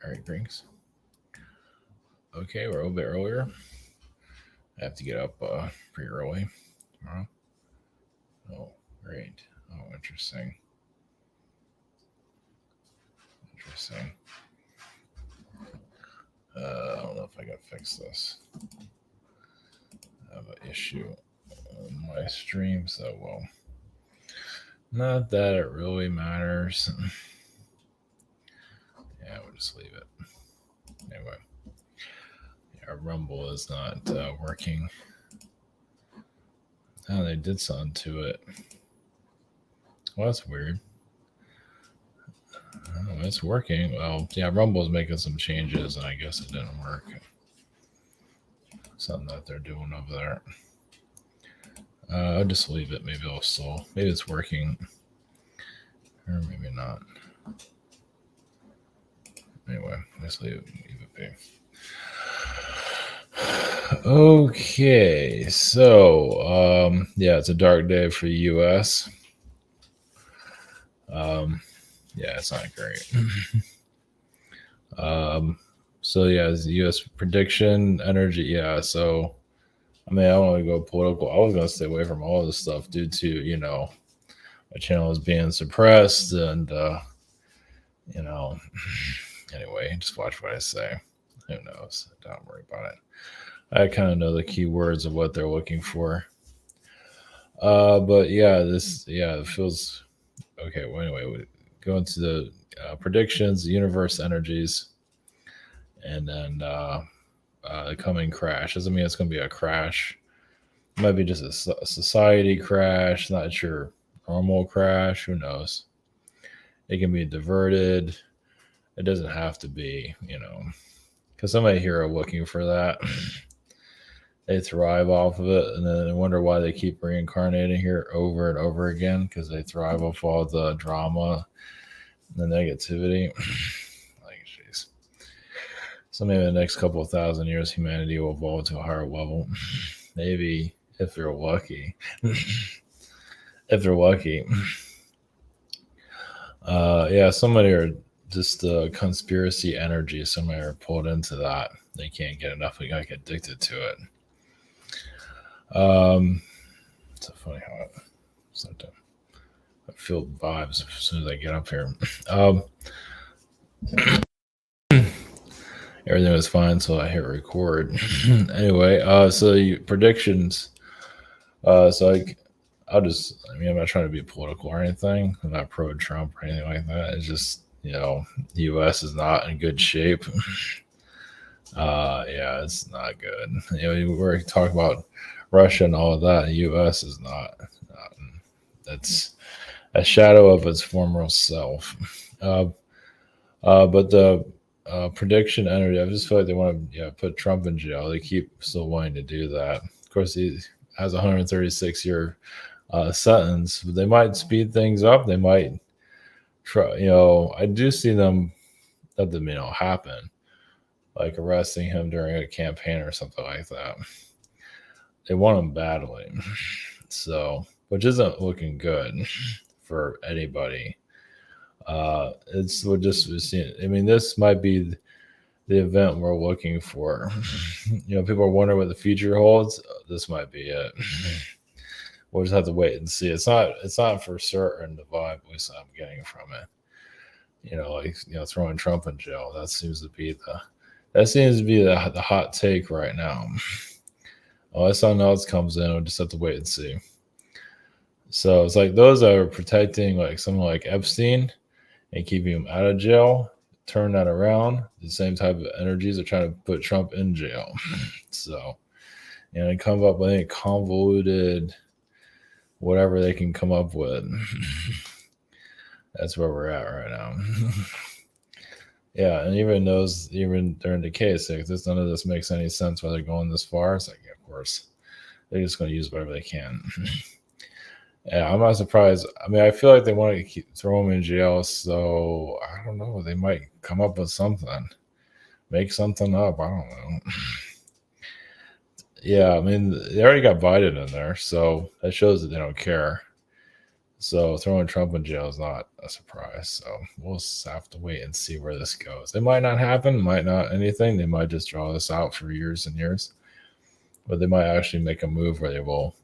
All right, drinks. Okay, we're a little bit earlier. I have to get up pretty early tomorrow. Oh, great. Oh, interesting. Interesting. I don't know if I can fix this. I have an issue on my stream, so well, not that it really matters. Yeah, we'll just leave it. Anyway, yeah, Rumble is not working. Oh, they did something to it. Well, that's weird. Oh, it's working. Well, yeah, Rumble's making some changes, and I guess it didn't work. Something that they're doing over there. I'll just leave it. Maybe it'll still. Maybe it's working, or maybe not. Anyway, let's leave it be. Okay, so yeah, it's a dark day for the U.S. Yeah, it's not great. So yeah, it's the U.S. prediction energy. Yeah, so I mean, I don't want to go political. I was gonna stay away from all this stuff due to my channel is being suppressed, and anyway, just watch what I say. Who knows? Don't worry about it. I kind of know the key words of what they're looking for. But yeah, it feels okay. Well, anyway, we go into the predictions, the universe energies, and then the coming crash. Doesn't mean it's going to be a crash. It might be just a society crash, not your normal crash. Who knows? It can be diverted. It doesn't have to be, because somebody here are looking for that. They thrive off of it, and then they wonder why they keep reincarnating here over and over again because they thrive off all the drama and the negativity. Like, jeez. So maybe in the next couple of thousand years, humanity will evolve to a higher level. Maybe if they're lucky. If they're lucky. Yeah, somebody are just conspiracy energy. Somebody are pulled into that. They can't get enough. They get addicted to it. It's so funny how I feel vibes as soon as I get up here. Everything was fine, so I hit record. Anyway, so predictions. So I'll just. I mean, I'm not trying to be political or anything. I'm not pro Trump or anything like that. It's just the U.S. is not in good shape. Yeah, it's not good. We're talking about Russia and all of that. The U.S. is not. That's a shadow of its former self. But the prediction energy, I just feel like they want to put Trump in jail. They keep still wanting to do that. Of course, he has a 136-year sentence. But they might speed things up. They might try. I do see them let them happen, like arresting him during a campaign or something like that. They want him badly, so which isn't looking good for anybody. It's we're just seeing. I mean, this might be the event we're looking for. People are wondering what the future holds. This might be it. We'll just have to wait and see. It's not for certain the vibe at least I'm getting from it. Throwing Trump in jail. That seems to be the hot take right now. Unless something else comes in, we'll just have to wait and see. So it's like those that are protecting like someone like Epstein and keeping him out of jail, turn that around. The same type of energies are trying to put Trump in jail. So, they come up with any convoluted whatever they can come up with. That's where we're at right now. Yeah, and even during the case, like, none of this makes any sense why they're going this far. It's like, yeah, of course, they're just going to use whatever they can. Yeah, I'm not surprised. I mean, I feel like they want to throw him in jail, so I don't know. They might come up with something, make something up. I don't know. Yeah, I mean, they already got Biden in there, so that shows that they don't care. So throwing Trump in jail is not a surprise. So we'll just have to wait and see where this goes. It might not happen, might not anything. They might just draw this out for years and years, but they might actually make a move where they will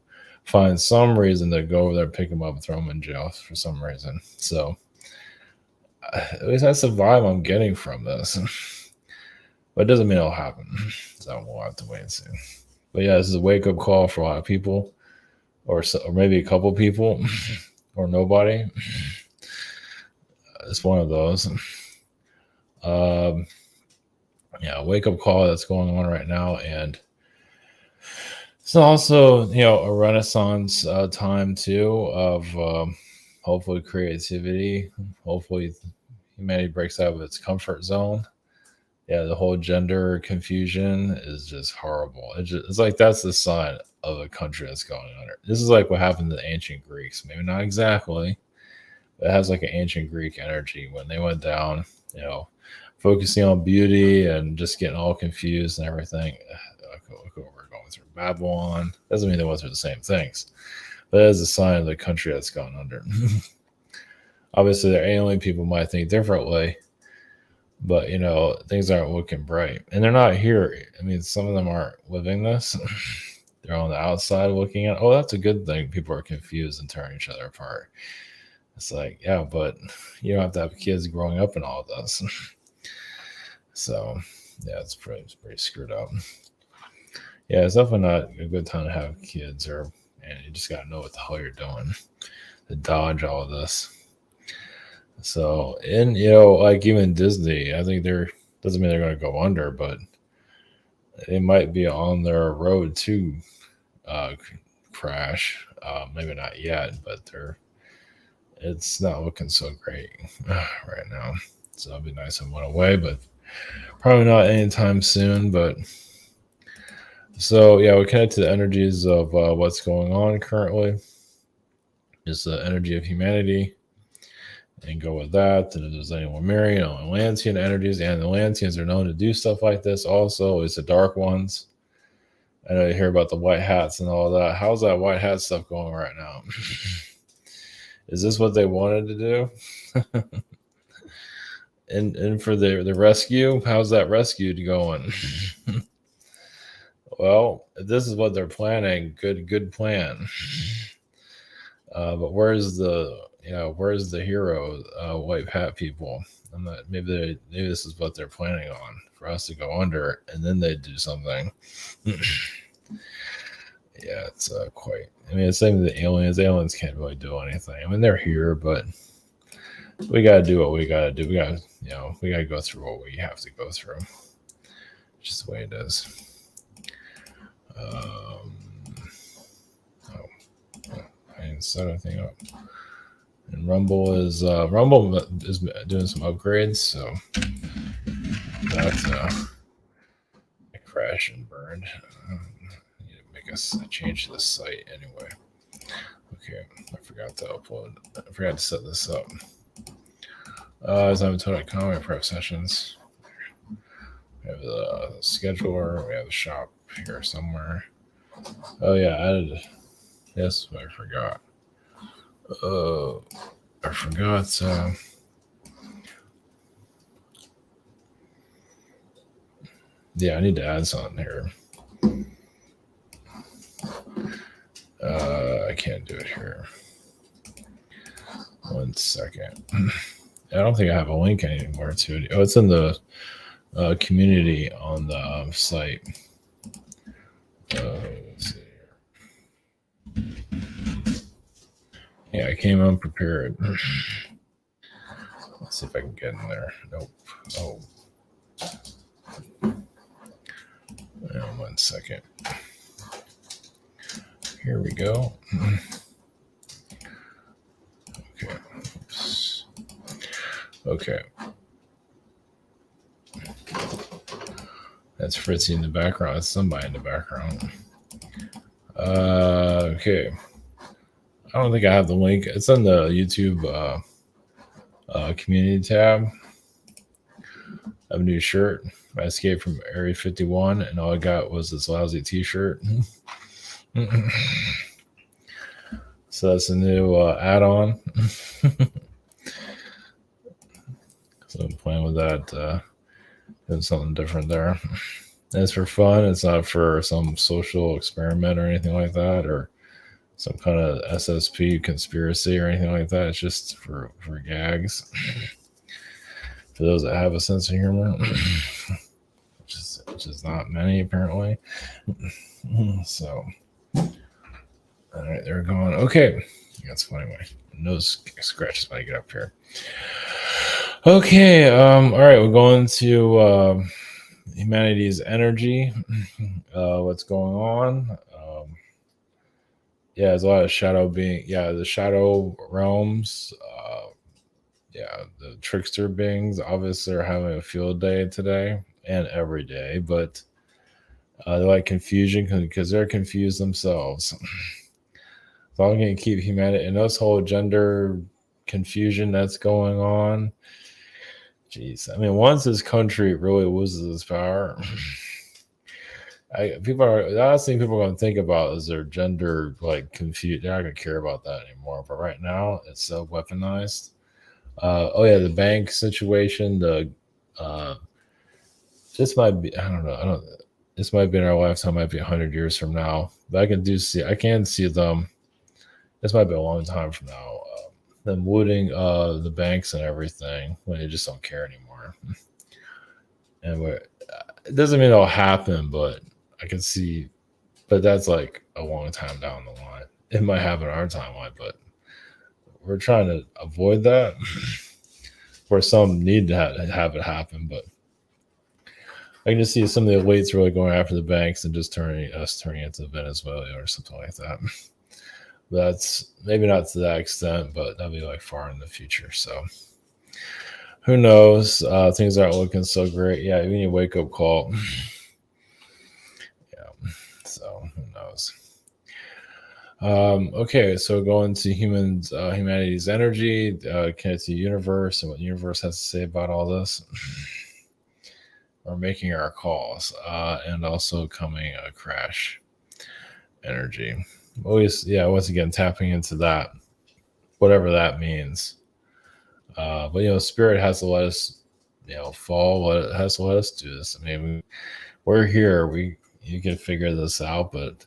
find some reason to go over there, pick him up, and throw him in jail for some reason. So at least that's the vibe I'm getting from this. But it doesn't mean it'll happen. So we'll have to wait and see. But yeah, this is a wake up call for a lot of people, or maybe a couple people, or nobody. It's one of those. Yeah, wake up call that's going on right now, and it's also a renaissance time too of hopefully creativity. Hopefully humanity breaks out of its comfort zone. Yeah, the whole gender confusion is just horrible. It's like that's the sign of a country that's going under. This is like what happened to the ancient Greeks. Maybe not exactly, but it has like an ancient Greek energy when they went down, focusing on beauty and just getting all confused and everything. Look what we're going through. Babylon doesn't mean they went through the same things, but it is a sign of the country that's gone under. Obviously, the alien people might think differently, but things aren't looking bright, and they're not here. I mean, some of them aren't living this. They're on the outside looking at. Oh, that's a good thing. People are confused and tearing each other apart. It's like, yeah, but you don't have to have kids growing up in all of this. So, yeah, it's pretty screwed up. Yeah, it's definitely not a good time to have kids, and you just gotta know what the hell you're doing to dodge all of this. So, and like even Disney, I think doesn't mean they're going to go under, but they might be on their road to crash. Maybe not yet, but it's not looking so great right now. So it'd be nice if it went away, but probably not anytime soon. But so yeah, we connect to the energies of what's going on currently. Just the energy of humanity. And go with that. And if there's any Lemurian or Atlantean energies, and the Atlanteans are known to do stuff like this also, it's the dark ones. I know you hear about the white hats and all that. How's that white hat stuff going right now? Is this what they wanted to do? and for the rescue, how's that rescue going? Well, if this is what they're planning, good plan. But where's the hero white hat people? Maybe this is what they're planning on, for us to go under, and then they do something. Yeah, it's quite. I mean, it's the same with the aliens. The aliens can't really do anything. I mean, they're here, but we got to do what we got to do. We got to go through what we have to go through. Just the way it is. I didn't set anything up. And Rumble is doing some upgrades, so that's crash and burned. I need to make a change to the site anyway. Okay, I forgot to upload. I forgot to set this up. As I'm total economy prep sessions. We have the scheduler. We have the shop here somewhere. Oh yeah, added. Yes, I forgot. I forgot. Yeah, I need to add something here. I can't do it here. 1 second. I don't think I have a link anymore to it. Oh, it's in the community on the site. Let's see here. Yeah, I came unprepared. Let's see if I can get in there. Nope. Oh. 1 second. Here we go. Okay. Oops. Okay. That's Fritzy in the background. That's somebody in the background. Okay. I don't think I have the link. It's on the YouTube community tab. I have a new shirt. I escaped from Area 51, and all I got was this lousy t-shirt. So So that's a new add-on. So I'm playing with that, doing something different there. And it's for fun. It's not for some social experiment or anything like that, or some kind of SSP conspiracy or anything like that. It's just for gags. For those that have a sense of humor, which is not many apparently. So, all right, they're going. Okay, that's funny. My nose scratches when I get up here. Okay, all right, we're going to humanity's energy. What's going on? Yeah, there's a lot of shadow being. Yeah, the shadow realms. Yeah, the trickster beings obviously are having a field day today and every day, but they like confusion because they're confused themselves. So I'm going to keep humanity and this whole gender confusion that's going on. Jeez, I mean, once this country really loses its power, the last thing people are going to think about is their gender like confused. They're not going to care about that anymore. But right now, it's so weaponized. Oh yeah, the bank situation. This might be. I don't know. This might be in our lifetime. Might be 100 years from now. But I can see them. This might be a long time from now. Them looting the banks and everything when they just don't care anymore. And it doesn't mean it'll happen, but I can see. But that's like a long time down the line. It might happen in our timeline, but we're trying to avoid that. Where some need to have it happen, but I can just see some of the elites really going after the banks and just turning into Venezuela or something like that. That's maybe not to that extent, but that'll be like far in the future. So who knows? Things aren't looking so great. Yeah, we need a wake up call. Yeah. So who knows? Okay, so going to humanity's energy, connect to the universe and what the universe has to say about all this. We're making our calls, and also coming crash energy. Always, yeah, once again, tapping into that, whatever that means. But spirit has to let us, fall. It has to let us do this. I mean, we're here. You can figure this out, but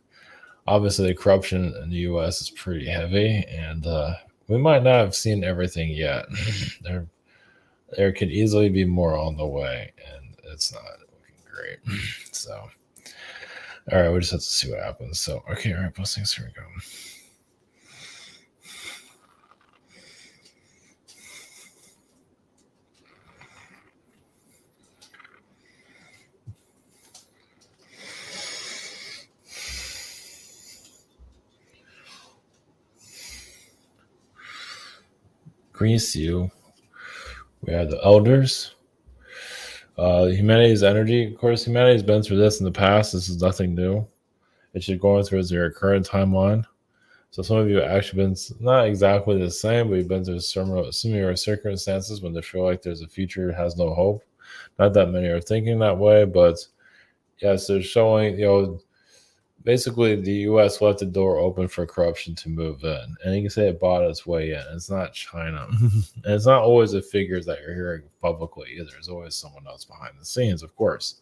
obviously the corruption in the U.S. is pretty heavy, and we might not have seen everything yet. There could easily be more on the way, and it's not looking great. So, all right, we just have to see what happens. So, okay, all right, blessings. Here we go. Grease you. We have the elders. Humanity's energy. Of course, humanity's been through this in the past. This is nothing new. It's just going through their current timeline. So some of you have actually been not exactly the same, but you've been through similar circumstances when they feel like there's a future has no hope. Not that many are thinking that way, but yes, they're showing, basically the U.S. left the door open for corruption to move in. And you can say it bought its way in. It's not China. And it's not always the figures that you're hearing publicly either. There's always someone else behind the scenes, of course.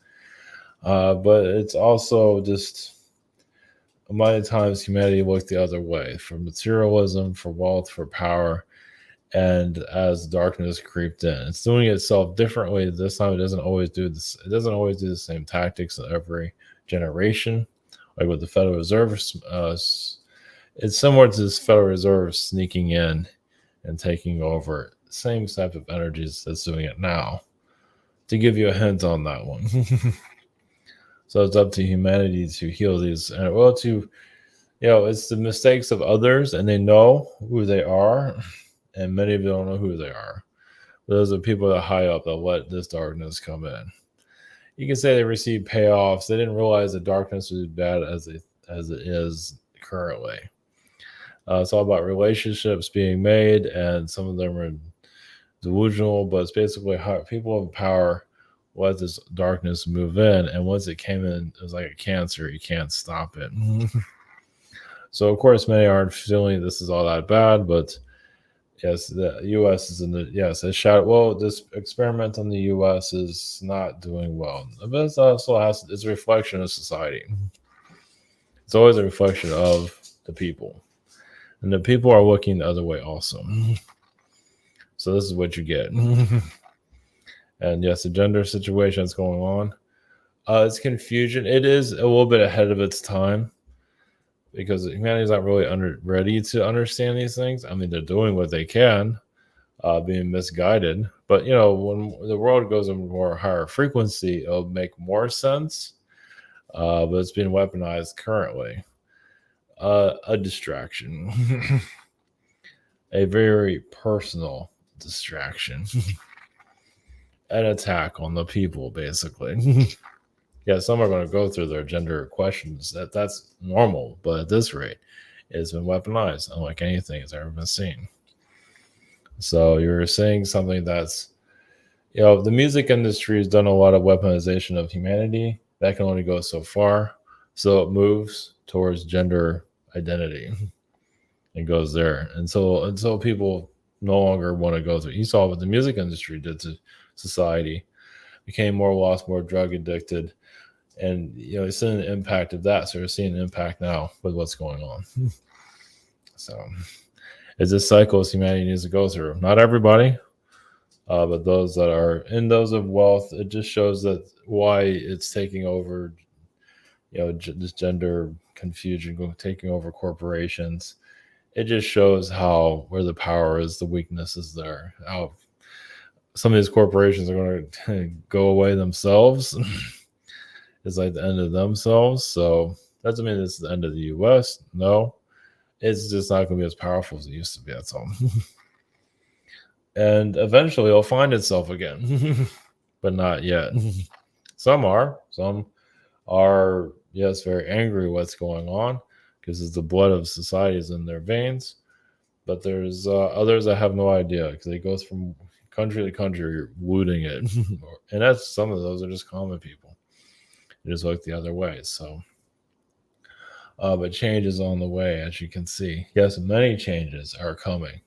But it's also just many times humanity looked the other way for materialism, for wealth, for power. And as darkness creeped in, it's doing itself differently. This time it doesn't always do this. It doesn't always do the same tactics in every generation. Like with the Federal Reserve, it's similar to this Federal Reserve sneaking in and taking over. Same type of energies that's doing it now. To give you a hint on that one. So it's up to humanity to heal these. It's the mistakes of others, and they know who they are, and many of them don't know who they are. But those are people that high up that let this darkness come in. You can say they received payoffs. They didn't realize that darkness was as bad as it is currently. It's all about relationships being made, and some of them are delusional, but it's basically how people in power let this darkness move in. And once it came in, it was like a cancer. You can't stop it. So of course, many aren't feeling this is all that bad, but yes, the U.S. is in the yes. It shot well. This experiment in the U.S. is not doing well, but it's also it's a reflection of society. It's always a reflection of the people, and the people are looking the other way also. So this is what you get. And yes, the gender situation is going on. It's confusion. It is a little bit ahead of its time because humanity is not really ready to understand these things. I mean, they're doing what they can, being misguided. But when the world goes in more higher frequency, it'll make more sense. But it's being weaponized currently. A distraction, a very personal distraction, an attack on the people, basically. Yeah, some are going to go through their gender questions. That's normal, but at this rate, it's been weaponized, unlike anything that's ever been seen. So you're saying something that's, the music industry has done a lot of weaponization of humanity. That can only go so far. So it moves towards gender identity and goes there. And so people no longer want to go through. You saw what the music industry did to society, became more lost, more drug addicted. And you're seeing the impact of that. So you're seeing the impact now with what's going on. So it's this cycle humanity needs to go through. Not everybody, but those that are in those of wealth. It just shows that why it's taking over. This gender confusion taking over corporations. It just shows how where the power is, the weakness is there. How some of these corporations are going to go away themselves. It's like the end of themselves. So that doesn't mean this is the end of the U.S. No, it's just not going to be as powerful as it used to be. That's all. And eventually it'll find itself again, but not yet. Some are. Some are, yes, very angry what's going on because it's the blood of society is in their veins. But there's others that have no idea because they go from country to country looting it. And that's some of those are just common people. Just look the other way. So, but change is on the way, as you can see. Yes, many changes are coming.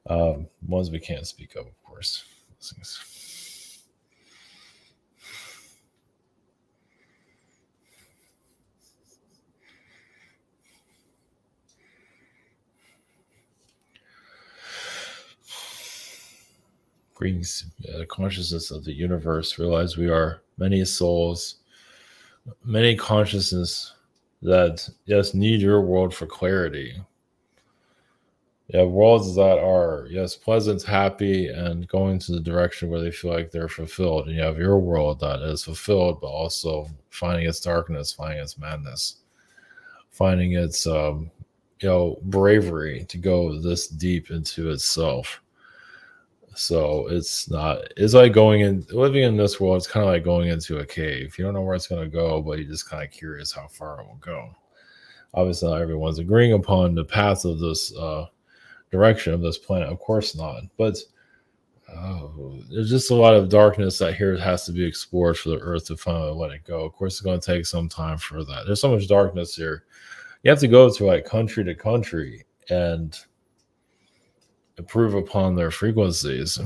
Ones we can't speak of course. Brings the consciousness of the universe. Realize we are many souls, many consciousness that yes need your world for clarity. Yeah, worlds that are yes pleasant, happy, and going to the direction where they feel like they're fulfilled. And you have your world that is fulfilled, but also finding its darkness, finding its madness, finding its bravery to go this deep into itself. So it's like living in this world. It's kind of like going into a cave. You don't know where it's going to go, but you're just kind of curious how far it will go. Obviously, not everyone's agreeing upon the path of this direction of this planet. Of course not. But there's just a lot of darkness that here has to be explored for the Earth to finally let it go. Of course, it's going to take some time for that. There's so much darkness here. You have to go to like country to country and improve upon their frequencies.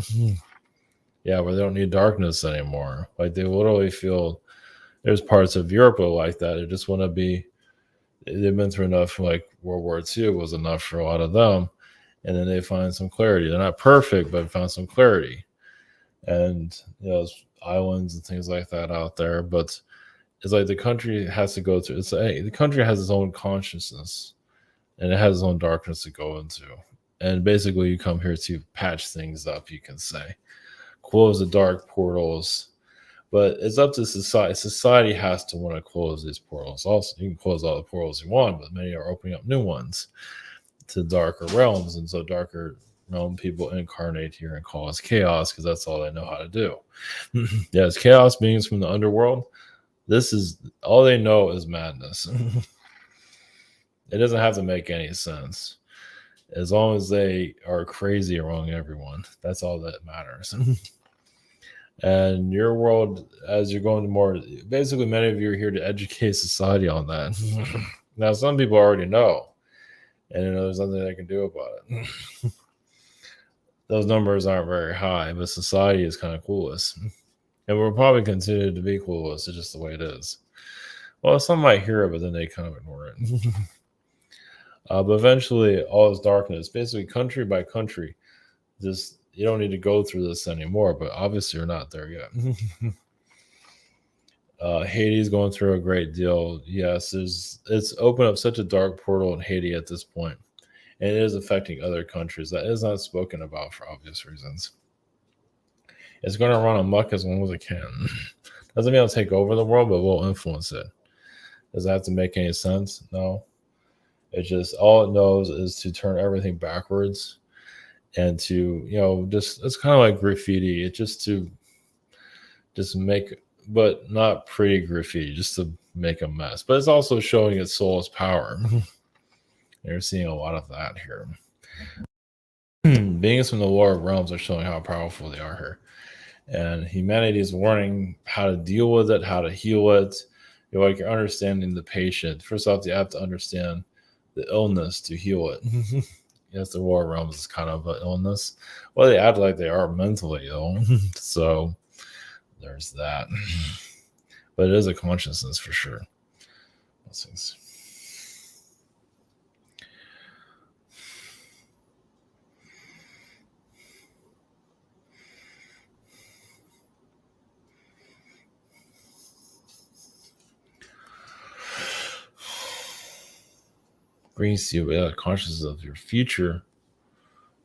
Yeah, where they don't need darkness anymore. Like they literally feel there's parts of Europe like that. They just want to be. They've been through enough. Like World War II was enough for a lot of them, and then they find some clarity. They're not perfect, but found some clarity. And there's islands and things like that out there. But it's like the country has to go through. It's like the country has its own consciousness, and it has its own darkness to go into. And basically, you come here to patch things up, you can say. Close the dark portals. But it's up to society. Society has to want to close these portals. Also, you can close all the portals you want, but many are opening up new ones to darker realms. And so darker realm people incarnate here and cause chaos because that's all they know how to do. Yes, chaos beings from the underworld. This is all they know is madness. It doesn't have to make any sense. As long as they are crazy around everyone, that's all that matters. And your world, as you're going to more, basically, many of you are here to educate society on that. Now, some people already know, and there's nothing they can do about it. Those numbers aren't very high, but society is kind of clueless. And we're probably considered to be clueless. It's just the way it is. Well, some might hear it, but then they kind of ignore it. But eventually, all is darkness, basically country by country. Just you don't need to go through this anymore. But obviously, you're not there yet. Haiti's going through a great deal. Yes, it's opened up such a dark portal in Haiti at this point, and it is affecting other countries. That is not spoken about for obvious reasons. It's going to run amok as long as it can. Doesn't mean it'll take over the world, but will influence it. Does that have to make any sense? No. It just all it knows is to turn everything backwards and to just it's kind of like graffiti. It just make, but not pretty graffiti, just to make a mess. But it's also showing its soul's power. You're seeing a lot of that here. Beings from the lower realms are showing how powerful they are here. And humanity is learning how to deal with it, how to heal it. You're understanding the patient. First off, you have to understand the illness to heal it. Yes, the lower realms is kind of an illness. Well, they act like they are mentally ill. So there's that. But it is a consciousness for sure. Those things. Brings you a consciousness of your future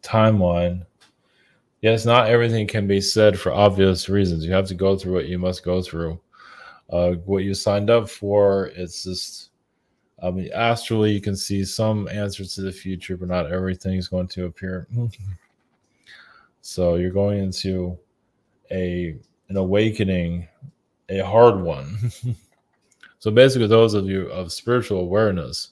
timeline. Yes, not everything can be said for obvious reasons. You have to go through what you must go through. What you signed up for, it's just, astrally, you can see some answers to the future, but not everything is going to appear. So you're going into an awakening, a hard one. So basically, those of you of spiritual awareness,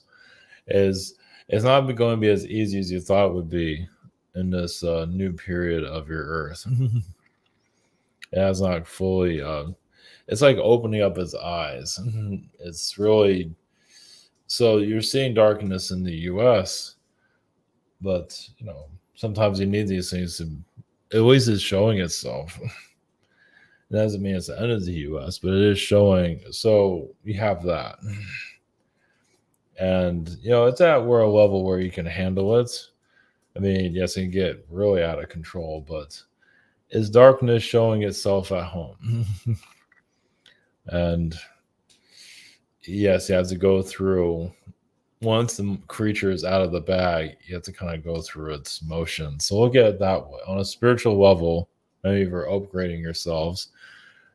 is it's not going to be as easy as you thought it would be in this new period of your earth. It has not fully it's like opening up its eyes. It's really, so you're seeing darkness in the US, but sometimes you need these things to, at least it's showing itself. It doesn't mean it's the end of the US, but it is showing. So you have that. And it's at where a level where you can handle it. I mean, yes, it can get really out of control, but is darkness showing itself at home? And yes, you have to go through, once the creature is out of the bag, you have to kind of go through its motion. So look at it that way. On a spiritual level, maybe for upgrading yourselves,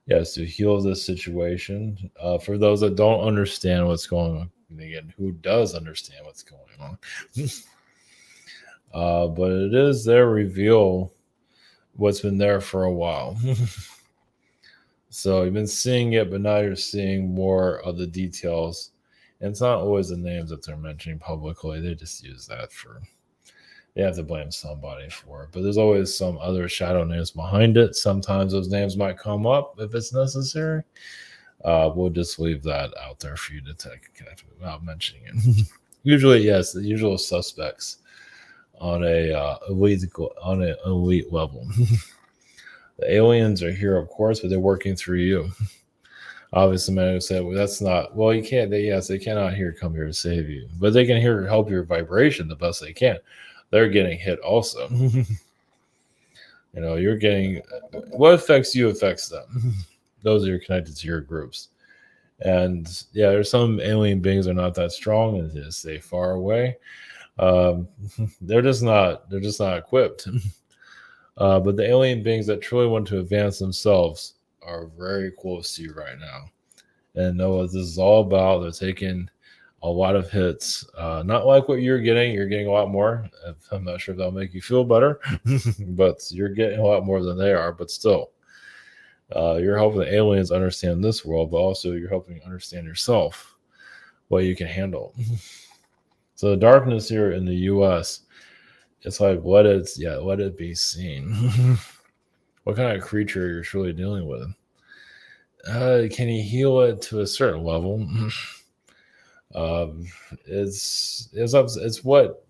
yes, to heal this situation. For those that don't understand what's going on, again, who does understand what's going on? But it is there reveal what's been there for a while. So you've been seeing it, but now you're seeing more of the details. And it's not always the names that they're mentioning publicly. They just use that for, they have to blame somebody for it. But there's always some other shadow names behind it. Sometimes those names might come up if it's necessary. We'll just leave that out there for you to connect without mentioning it. Usually, yes, the usual suspects on a elite level. The aliens are here, of course, but they're working through you. Obviously, man who said, "Well, that's not." Well, you can't. They cannot come here to save you, but they can help your vibration the best they can. They're getting hit also. You're getting, what affects you affects them. Those are connected to your groups. And yeah, there's some alien beings are not that strong and just stay far away. They're just not equipped. But the alien beings that truly want to advance themselves are very close to you right now, and know what this is all about. They're taking a lot of hits, not like what you're getting. You're getting a lot more. I'm not sure if that'll make you feel better, but you're getting a lot more than they are. But still, you're helping the aliens understand this world, but also you're helping understand yourself, what you can handle. So the darkness here in the US, it's like, let it be seen. What kind of creature you're truly dealing with? Can you heal it to a certain level? Um, it's what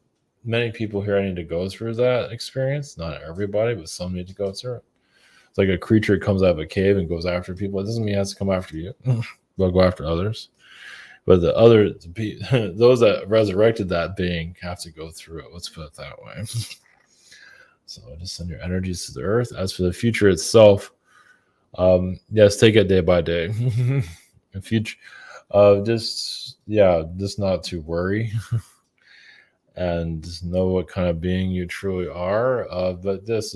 many people here need to go through that experience. Not everybody, but some need to go through it. It's like a creature comes out of a cave and goes after people. It doesn't mean it has to come after you. They'll go after others. But those that resurrected that being have to go through it. Let's put it that way. So just send your energies to the earth. As for the future itself, yes, take it day by day. The future, just not to worry and just know what kind of being you truly are. But this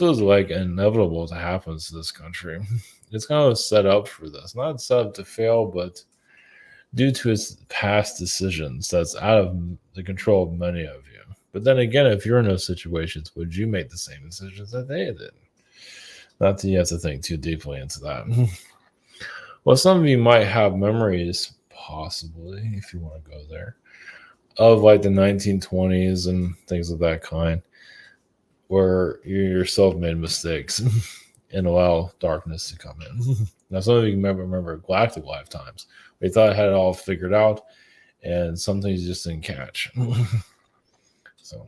was like inevitable to happen to this country. It's kind of set up for this, not set up to fail, but due to its past decisions, that's out of the control of many of you. But then again, if you're in those situations, would you make the same decisions that they did? Not that you have to think too deeply into that. Well, some of you might have memories, possibly, if you want to go there, of like the 1920s and things of that kind, where you yourself made mistakes and allow darkness to come in. Now, some of you remember galactic lifetimes. We thought I had it all figured out, and some things just didn't catch. So,